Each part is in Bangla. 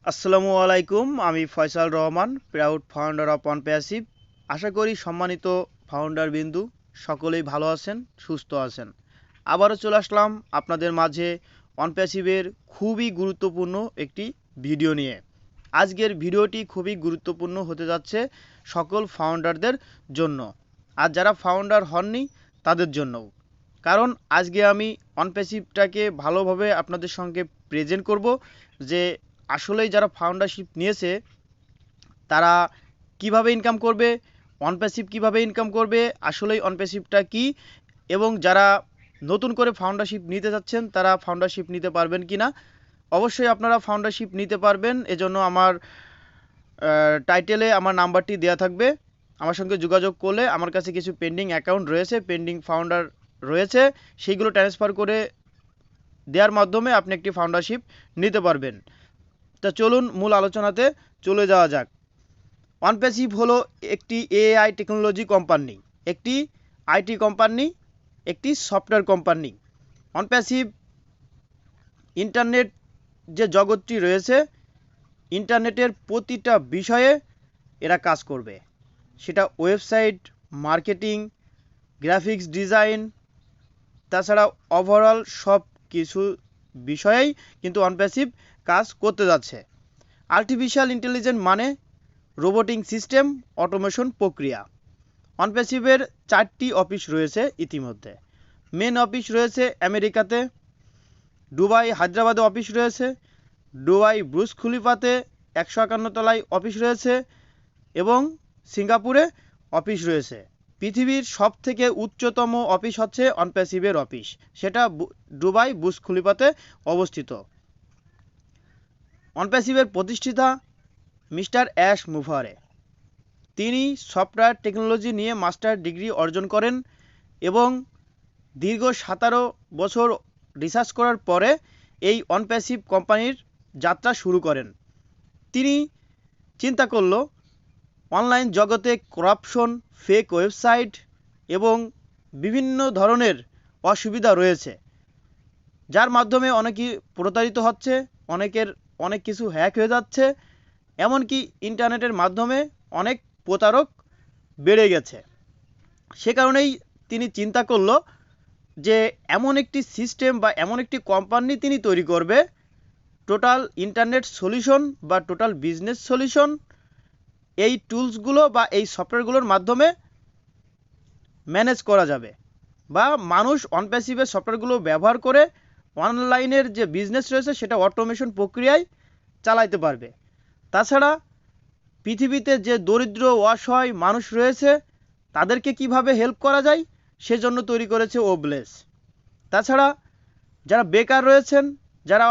আসসালামু আলাইকুম। আমি Faisal Rahman, proud founder of ONPASSIVE। আশা করি সম্মানিত ফাউন্ডার বিন্দু সকলেই ভালো আছেন, সুস্থ আছেন। আবারও চলে আসলাম আপনাদের মাঝে ONPASSIVE-এর খুবই গুরুত্বপূর্ণ একটি ভিডিও নিয়ে। আজকের ভিডিওটি খুবই গুরুত্বপূর্ণ হতে যাচ্ছে সকল ফাউন্ডারদের জন্য, আর যারা ফাউন্ডার হননি তাদের জন্যও। কারণ আজকে আমি ONPASSIVE-টাকে ভালোভাবে আপনাদের সঙ্গে প্রেজেন্ট করব যে আসলেই যারা ফাউন্ডারশিপ নিয়েছে তারা কিভাবে ইনকাম করবে, ONPASSIVE কিভাবে ইনকাম করবে, আসলেই ONPASSIVE-টা কি, এবং যারা নতুন করে ফাউন্ডারশিপ নিতে যাচ্ছেন তারা ফাউন্ডারশিপ নিতে পারবেন কিনা। অবশ্যই আপনারা ফাউন্ডারশিপ নিতে পারবেন, এজন্য আমার টাইটেলে আমার নাম্বারটি দেওয়া থাকবে। আমার সঙ্গে যোগাযোগ করলে আমার কাছে কিছু পেন্ডিং অ্যাকাউন্ট রয়েছে, পেন্ডিং ফাউন্ডার রয়েছে, সেইগুলো ট্রান্সফার করে দেওয়ার মাধ্যমে আপনি একটি ফাউন্ডারশিপ নিতে পারবেন। তা চলুন মূল আলোচনাতে চলে যাওয়া যাক। ONPASSIVE হলো একটি এআই টেকনোলজি কোম্পানি, একটি আইটি কোম্পানি, একটি সফটওয়্যার কোম্পানি। ONPASSIVE ইন্টারনেট যে জগৎটি রয়েছে, ইন্টারনেটের প্রতিটা বিষয়ে এরা কাজ করবে। সেটা ওয়েবসাইট মার্কেটিং, গ্রাফিক্স ডিজাইন, তাছাড়া ওভারঅল সব কিছু বিষয়েই কিন্তু ONPASSIVE কাজ করতে যাচ্ছে। আর্টিফিশিয়াল ইন্টেলিজেন্স মানে রোবোটিক সিস্টেম, অটোমেশন প্রক্রিয়া। ONPASSIVE-এর 4টি অফিস রয়েছে ইতিমধ্যে। মেন অফিস রয়েছে আমেরিকাতে, দুবাই হায়দ্রাবাদে অফিস রয়েছে, দুবাই ব্রুজ খলিফাতে 151 তলায় অফিস রয়েছে, এবং সিঙ্গাপুরে অফিস রয়েছে। পৃথিবীর সবথেকে উচ্চতম অফিস হচ্ছে ONPASSIVE-এর অফিস, সেটা দুবাই ব্রুজ খলিফাতে অবস্থিত। ONPASSIVE-এর প্রতিষ্ঠাতা মিস্টার অ্যাশ মুফারে। তিনি সফটওয়্যার টেকনোলজি নিয়ে মাস্টার ডিগ্রি অর্জন করেন এবং দীর্ঘ 17 বছর রিসার্চ করার পরে এই ONPASSIVE কোম্পানির যাত্রা শুরু করেন। তিনি চিন্তা করল অনলাইন জগতে করাপশন, ফেক ওয়েবসাইট এবং বিভিন্ন ধরনের অসুবিধা রয়েছে, যার মাধ্যমে অনেকেই প্রতারিত হচ্ছে, অনেকের অনেক কিছু হ্যাক হয়ে যাচ্ছে, এমনকি ইন্টারনেটের মাধ্যমে অনেক প্রতারক বেড়ে গেছে। সে কারণেই তিনি চিন্তা করল যে এমন একটি সিস্টেম বা এমন একটি কোম্পানি তিনি তৈরি করবে, টোটাল ইন্টারনেট সলিউশন বা টোটাল বিজনেস সলিউশন এই টুলসগুলো বা এই সফটওয়্যারগুলোর মাধ্যমে ম্যানেজ করা যাবে, বা মানুষ ONPASSIVE-এর সফটওয়্যারগুলো ব্যবহার করে অনলাইনের যে বিজনেস রয়েছে সেটা অটোমেশন প্রক্রিয়ায় চালাতে পারবে। তাছাড়া পৃথিবীতে যে দরিদ্র অসহায় মানুষ রয়েছে তাদেরকে কিভাবে হেল্প করা যায় সেজন্য তৈরি করেছে ওবলেস। তাছাড়া যারা বেকার রয়েছেন, যারা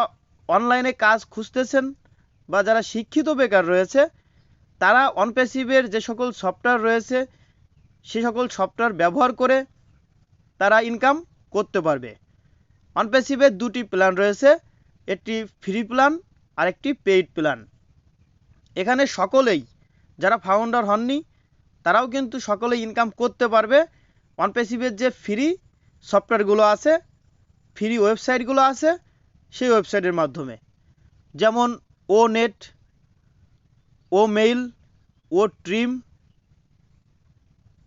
অনলাইনে কাজ খুঁজতেছেন, বা যারা শিক্ষিত বেকার রয়েছে, তারা ONPASSIVE-এর যে সকল সফটওয়্যার রয়েছে সে সকল সফটওয়্যার ব্যবহার করে তারা ইনকাম করতে পারবে। ONPASSIVE-এর 2টি প্ল্যান রয়েছে, একটি ফ্রি প্ল্যান আর একটি পেইড প্ল্যান। এখানে সকলেই যারা ফাউন্ডার হননি তারাও কিন্তু সকলেই ইনকাম করতে পারবে। ONPASSIVE-এর যে ফ্রি সফটওয়্যারগুলো আছে, ফ্রি ওয়েবসাইটগুলো আছে, সেই ওয়েবসাইটের মাধ্যমে, যেমন ও নেট, ও মেইল, ও ট্রিম,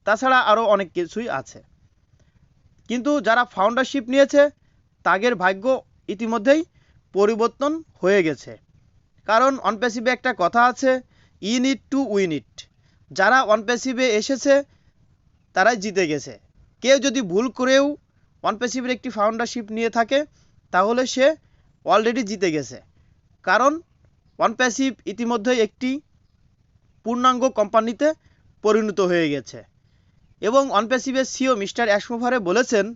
তাছাড়া আরও অনেক কিছুই আছে। কিন্তু যারা ফাউন্ডারশিপ নিয়েছে তাদের ভাগ্য ইতিমধ্যেই পরিবর্তন হয়ে গেছে। কারণ ONPASSIVE-এ একটা কথা আছে, ইন ইট টু উইন ইট। যারা ONPASSIVE-এ এসেছে তারাই জিতে গেছে। কেউ যদি ভুল করেও ONPASSIVE-এর একটি ফাউন্ডারশিপ নিয়ে থাকে তাহলে সে অলরেডি জিতে গেছে। কারণ ONPASSIVE ইতিমধ্যেই একটি পূর্ণাঙ্গ কোম্পানিতে পরিণত হয়ে গেছে। এবং ONPASSIVE-এর সিইও মিস্টার অ্যাশ মুফারে বলেছেন,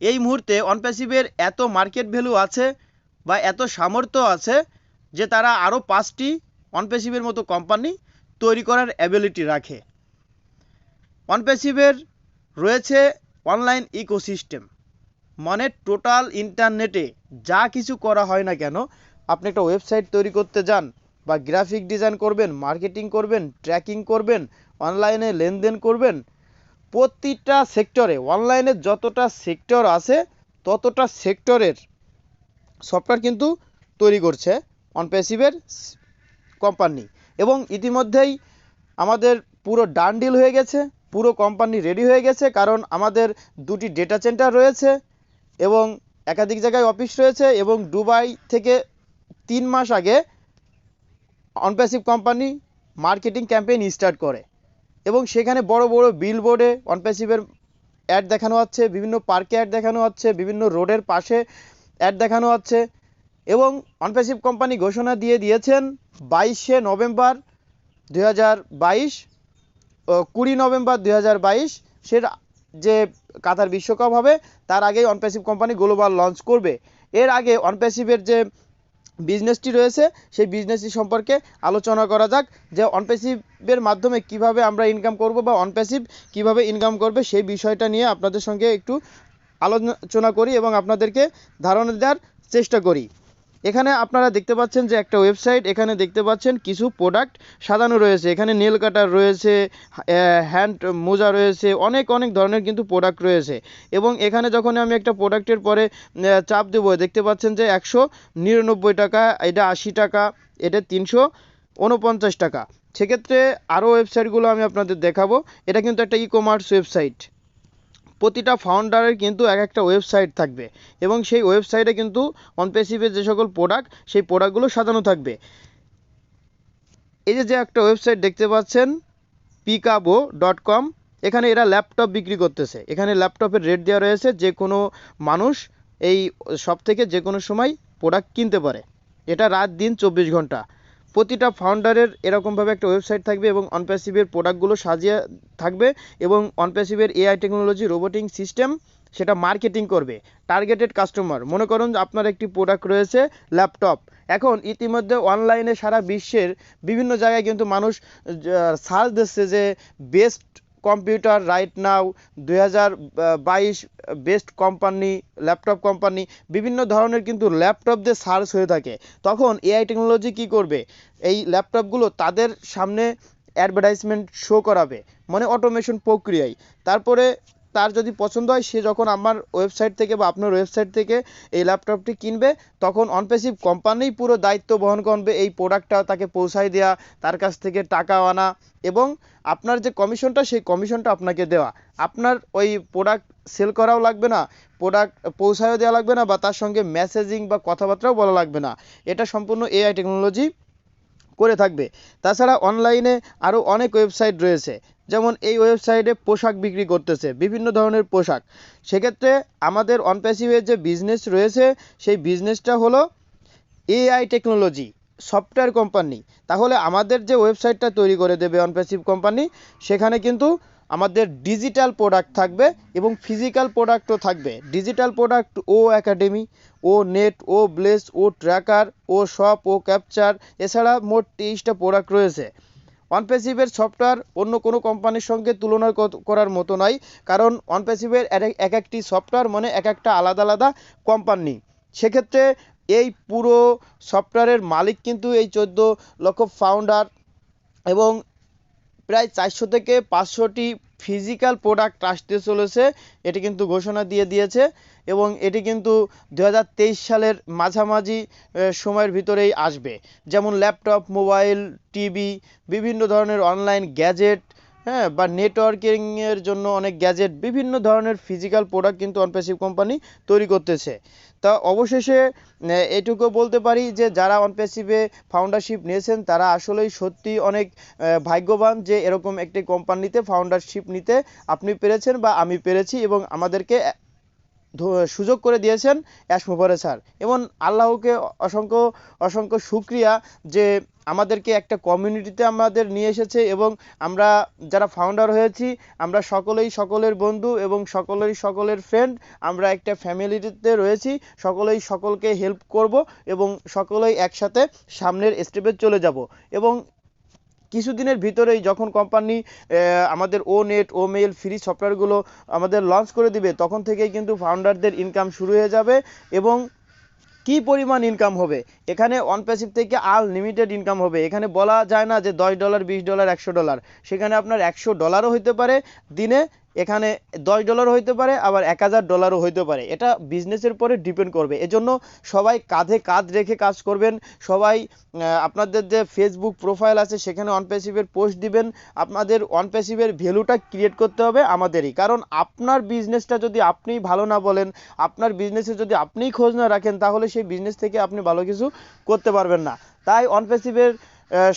এই মুহূর্তে ONPASSIVE-এর এত মার্কেট ভ্যালু আছে বা এত সামর্থ্য আছে যে তারা আরও 5টি ONPASSIVE-এর মতো কোম্পানি তৈরি করার অ্যাবিলিটি রাখে। ONPASSIVE-এর রয়েছে অনলাইন ইকোসিস্টেম, মানে টোটাল ইন্টারনেটে যা কিছু করা হয় না কেন, আপনি একটা ওয়েবসাইট তৈরি করতে যান বা গ্রাফিক ডিজাইন করবেন, মার্কেটিং করবেন, ট্র্যাকিং করবেন, অনলাইনে লেনদেন করবেন, প্রতিটা সেক্টরে অনলাইনে যতটা সেক্টর আছে ততটা সেক্টরের সফটওয়্যার কিন্তু তৈরি করছে ONPASSIVE-এর কোম্পানি। এবং ইতিমধ্যেই আমাদের পুরো ডান ডিল হয়ে গেছে, পুরো কোম্পানি রেডি হয়ে গেছে, কারণ আমাদের দুটি ডেটা সেন্টার রয়েছে এবং একাধিক জায়গায় অফিস রয়েছে। এবং দুবাই থেকে 3 মাস আগে অনপ্যাসিভ কোম্পানি মার্কেটিং ক্যাম্পেইন স্টার্ট করে এবং সেখানে বড় বড় বিলবোর্ডে অনপ্যাসিভের অ্যাড দেখানো হচ্ছে, বিভিন্ন পার্কে অ্যাড দেখানো হচ্ছে, বিভিন্ন রোডের পাশে অ্যাড দেখানো হচ্ছে। এবং অনপ্যাসিভ কোম্পানি ঘোষণা দিয়ে দিয়েছেন 22শে নভেম্বর 2022, 20 নভেম্বর 2022 সের যে কাতার বিশ্বকাপ হবে তার আগেই অনপ্যাসিভ কোম্পানি গ্লোবাল লঞ্চ করবে। এর আগে অনপ্যাসিভের যে বিজনেসটি রয়েছে সেই বিজনেসটি সম্পর্কে আলোচনা করা যাক, যে অনপ্যাসিভের মাধ্যমে কিভাবে আমরা ইনকাম করব বা অনপ্যাসিভ কিভাবে ইনকাম করবে সেই বিষয়টা নিয়ে আপনাদের সঙ্গে একটু আলোচনা করি এবং আপনাদেরকে ধারণা দেওয়ার চেষ্টা করি। এখানে আপনারা দেখতে পাচ্ছেন যে একটা ওয়েবসাইট, এখানে দেখতে পাচ্ছেন কিছু প্রোডাক্ট সাজানো রয়েছে। এখানে নেল কাটার রয়েছে, হ্যান্ড মোজা রয়েছে, অনেক অনেক ধরনের কিন্তু প্রোডাক্ট রয়েছে। এবং এখানে যখন আমি একটা প্রোডাক্টের পরে চাপ দেবো, দেখতে পাচ্ছেন যে 199 টাকা, এটা 80 টাকা, এটা 349 টাকা। সেক্ষেত্রে আরও ওয়েবসাইটগুলো আমি আপনাদের দেখাবো। এটা কিন্তু একটা ই কমার্স ওয়েবসাইট। প্রতিটা ফাউন্ডারের কিন্তু এক একটা ওয়েবসাইট থাকবে এবং সেই ওয়েবসাইটে কিন্তু অনপ্যাসিভের যে সকল প্রোডাক্ট সেই প্রোডাক্টগুলো সাজানো থাকবে। এই যে একটা ওয়েবসাইট দেখতে পাচ্ছেন picabo.com, এখানে এরা ল্যাপটপ বিক্রি করতেছে। এখানে ল্যাপটপের রেট দেওয়া রয়েছে, যে কোনো মানুষ এই শপ থেকে যে কোনো সময় প্রোডাক্ট কিনতে পারে। এটা রাত দিন 24 ঘন্টা। প্রতিটা ফাউন্ডারের এরকমভাবে একটা ওয়েবসাইট থাকবে এবং অনপ্যাসিভের প্রোডাক্টগুলো সাজিয়ে থাকবে এবং অনপ্যাসিভের এআই টেকনোলজি রোবোটিং সিস্টেম সেটা মার্কেটিং করবে টার্গেটেড কাস্টমার। মনে করুন আপনার একটি প্রোডাক্ট রয়েছে ল্যাপটপ, এখন ইতিমধ্যে অনলাইনে সারা বিশ্বের বিভিন্ন জায়গায় কিন্তু মানুষ সার্চ দিচ্ছে যে best computer right now 2022 best company, laptop company, বিভিন্ন ধরনের কিন্তু ল্যাপটপ দিয়ে সার্চ হয়ে থাকে। তখন এআই টেকনোলজি কি করবে, এই ল্যাপটপগুলো তাদের সামনে অ্যাডভার্টাইজমেন্ট শো করাবে, মানে অটোমেশন প্রক্রিয়ায়। তারপরে তার যদি পছন্দ হয়, সে যখন আমার ওয়েবসাইট থেকে বা আপনার ওয়েবসাইট থেকে এই ল্যাপটপটি কিনবে, তখন অনপ্যাসিভ কোম্পানি পুরো দায়িত্ব বহন করবে এই প্রোডাক্টটা তাকে পৌঁছায় দেওয়া, তার কাছ থেকে টাকা আনা এবং আপনার যে কমিশনটা সেই কমিশনটা আপনাকে দেওয়া। আপনার ওই প্রোডাক্ট সেল করাও লাগবে না, প্রোডাক্ট পৌঁছায়ও দেওয়া লাগবে না, বা তার সঙ্গে মেসেজিং বা কথাবার্তাও বলা লাগবে না। এটা সম্পূর্ণ এআই টেকনোলজি করে থাকবে। তাছাড়া অনলাইনে আরও অনেক ওয়েবসাইট রয়েছে, যেমন এই ওয়েবসাইটে পোশাক বিক্রি করতেছে, বিভিন্ন ধরনের পোশাক। সেক্ষেত্রে আমাদের অনপ্যাসিভের যে বিজনেস রয়েছে সেই বিজনেসটা হলো এআই টেকনোলজি সফটওয়্যার কোম্পানি। তাহলে আমাদের যে ওয়েবসাইটটা তৈরি করে দেবে অনপ্যাসিভ কোম্পানি, সেখানে কিন্তু আমাদের ডিজিটাল প্রোডাক্ট থাকবে এবং ফিজিক্যাল প্রোডাক্টও থাকবে। ডিজিটাল প্রোডাক্ট ও একাডেমি, ও নেট, ও ব্লেস, ও ট্র্যাকার, ও শপ, ও ক্যাপচার, এছাড়া মোট 23টা প্রোডাক্ট রয়েছে। অনপ্যাসিভের সফটওয়্যার অন্য কোনো কোম্পানির সঙ্গে তুলনা করার মতো নয়, কারণ অনপ্যাসিভের এক একটি সফটওয়্যার মানে এক একটা আলাদা আলাদা কোম্পানি। সেক্ষেত্রে এই পুরো সফটওয়্যারের মালিক কিন্তু এই 14 লক্ষ ফাউন্ডার এবং প্রায় 400 থেকে 500টি ফিজিক্যাল প্রোডাক্ট আসতে চলেছে, এটি কিন্তু ঘোষণা দিয়ে দিয়েছে। এবং এটি কিন্তু 2023 সালের মাঝামাঝি সময়ের ভিতরেই আসবে। যেমন ল্যাপটপ, মোবাইল, টিভি, বিভিন্ন ধরনের অনলাইন গ্যাজেট, হ্যাঁ, বা নেটওয়ার্কিংয়ের জন্য অনেক গ্যাজেট, বিভিন্ন ধরনের ফিজিক্যাল প্রোডাক্ট কিন্তু অনপ্যাসিভ কোম্পানি তৈরি করতেছে। তা অবশেষে এটুকু বলতে পারি যে যারা অনপ্যাসিভে ফাউন্ডারশিপ নিয়েছেন তারা আসলেই সত্যি অনেক ভাগ্যবান যে এরকম একটি কোম্পানিতে ফাউন্ডারশিপ নিতে আপনি পেরেছেন বা আমি পেরেছি, এবং আমাদেরকে সুযোগ করে দিয়েছেন অ্যাশমোভারে স্যার। এবং আল্লাহকে অসংখ্য অসংখ্য শুকরিয়া যে আমাদেরকে একটা কমিউনিটিতে আমাদের নিয়ে এসেছে এবং আমরা যারা ফাউন্ডার হয়েছি আমরা সকলেই সকলের বন্ধু এবং সকলেই সকলের ফ্রেন্ড। আমরা একটা ফ্যামিলিতে রয়েছি, সকলেই সকলকে হেল্প করব এবং সকলেই একসাথে সামনের স্টেপে চলে যাব। এবং কিছুদিনের ভিতরেই যখন কোম্পানি আমাদের ও নেট, ও মেল ফ্রি সফটওয়্যারগুলো আমাদের লঞ্চ করে দিবে, তখন থেকেই কিন্তু ফাউন্ডারদের ইনকাম শুরু হয়ে যাবে। এবং কি পরিমাণ ইনকাম হবে, এখানে অনপ্যাসিভ থেকে আনলিমিটেড ইনকাম হবে। এখানে বলা যায় না যে $10, $20, $100, সেখানে আপনার $100ও হতে পারে দিনে, এখানে $10 হইতে পারে, আবার $1000 হইতে পারে। এটা বিজনেসের পরে ডিপেন্ড করবে। এজন্য সবাই কাঁধে কাঁধ রেখে কাজ করবেন। সবাই আপনাদের যে ফেসবুক প্রোফাইল আছে সেখানে অনপ্যাসিভের পোস্ট দিবেন। আপনাদের অনপ্যাসিভের ভ্যালুটা ক্রিয়েট করতে হবে আমাদেরই। কারণ আপনার বিজনেসটা যদি আপনি ভালো না বলেন, আপনার বিজনেসে যদি আপনিই খোঁজ না রাখেন, তাহলে সেই বিজনেস থেকে আপনি ভালো কিছু করতে পারবেন না। তাই অনপ্যাসিভের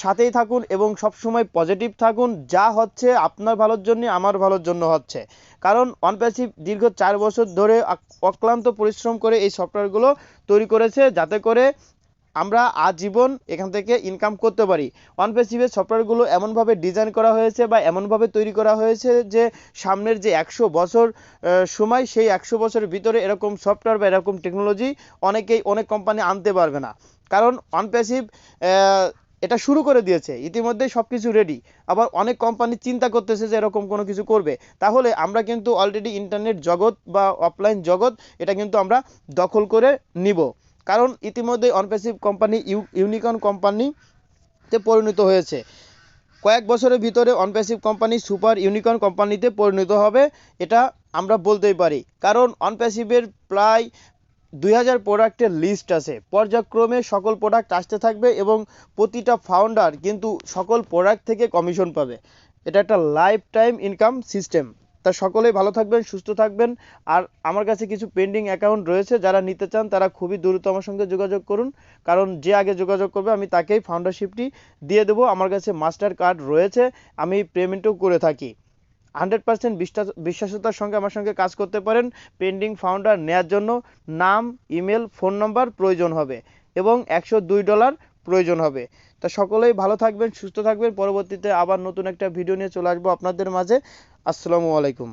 সাথেই থাকুন এবং সবসময় পজিটিভ থাকুন। যা হচ্ছে আপনার ভালোর জন্য, আমার ভালোর জন্য হচ্ছে। কারণ অনপ্যাসিভ দীর্ঘ 4 বছর ধরে অক্লান্ত পরিশ্রম করে এই সফটওয়্যারগুলো তৈরি করেছে, যাতে করে আমরা আজীবন এখান থেকে ইনকাম করতে পারি। অনপ্যাসিভের সফটওয়্যারগুলো এমনভাবে ডিজাইন করা হয়েছে বা এমনভাবে তৈরি করা হয়েছে যে সামনের যে 100 বছর সময়, সেই 100 বছরের ভিতরে এরকম সফটওয়্যার বা এরকম টেকনোলজি অনেক কোম্পানি আনতে পারবে না। কারণ অনপ্যাসিভ এটা শুরু করে দিয়েছে, ইতিমধ্যেই সব কিছু রেডি। আবার অনেক কোম্পানি চিন্তা করতেছে যে এরকম কোনো কিছু করবে। তাহলে আমরা কিন্তু অলরেডি ইন্টারনেট জগৎ বা অফলাইন জগৎ এটা কিন্তু আমরা দখল করে নিব। কারণ ইতিমধ্যে অনপ্যাসিভ কোম্পানি ইউনিকর্ন কোম্পানিতে পরিণত হয়েছে। কয়েক বছরের ভিতরে অনপ্যাসিভ কোম্পানি সুপার ইউনিকর্ন কোম্পানিতে পরিণত হবে, এটা আমরা বলতেই পারি। কারণ অনপ্যাসিভের প্রায় 2000 প্রোডাক্টের লিস্ট আছে। পর্যায়ক্রমে সকল প্রোডাক্ট আসতে থাকবে এবং প্রতিটা ফাউন্ডার কিন্তু সকল প্রোডাক্ট থেকে কমিশন পাবে। এটা একটা লাইফ টাইম ইনকাম সিস্টেম। তা সকলেই ভালো থাকবেন, সুস্থ থাকবেন। আর আমার কাছে কিছু পেন্ডিং অ্যাকাউন্ট রয়েছে, যারা নিতে চান তারা খুবই দ্রুত আমার সঙ্গে যোগাযোগ করুন। কারণ যে আগে যোগাযোগ করবে আমি তাকেই ফাউন্ডারশিপটি দিয়ে দেবো। আমার কাছে মাস্টার কার্ড রয়েছে, আমি পেমেন্টও করে থাকি। 100% বিশ্বাসতার সঙ্গে আমার সঙ্গে কাজ করতে পারেন। পেন্ডিং ফাউন্ডার নেওয়ার জন্য নাম, ইমেল, ফোন নাম্বার প্রয়োজন হবে এবং $102 প্রয়োজন হবে। তা সকলেই ভালো থাকবেন, সুস্থ থাকবেন। পরবর্তীতে আবার নতুন একটা ভিডিও নিয়ে চলে আসবো আপনাদের মাঝে। আসসালামু আলাইকুম।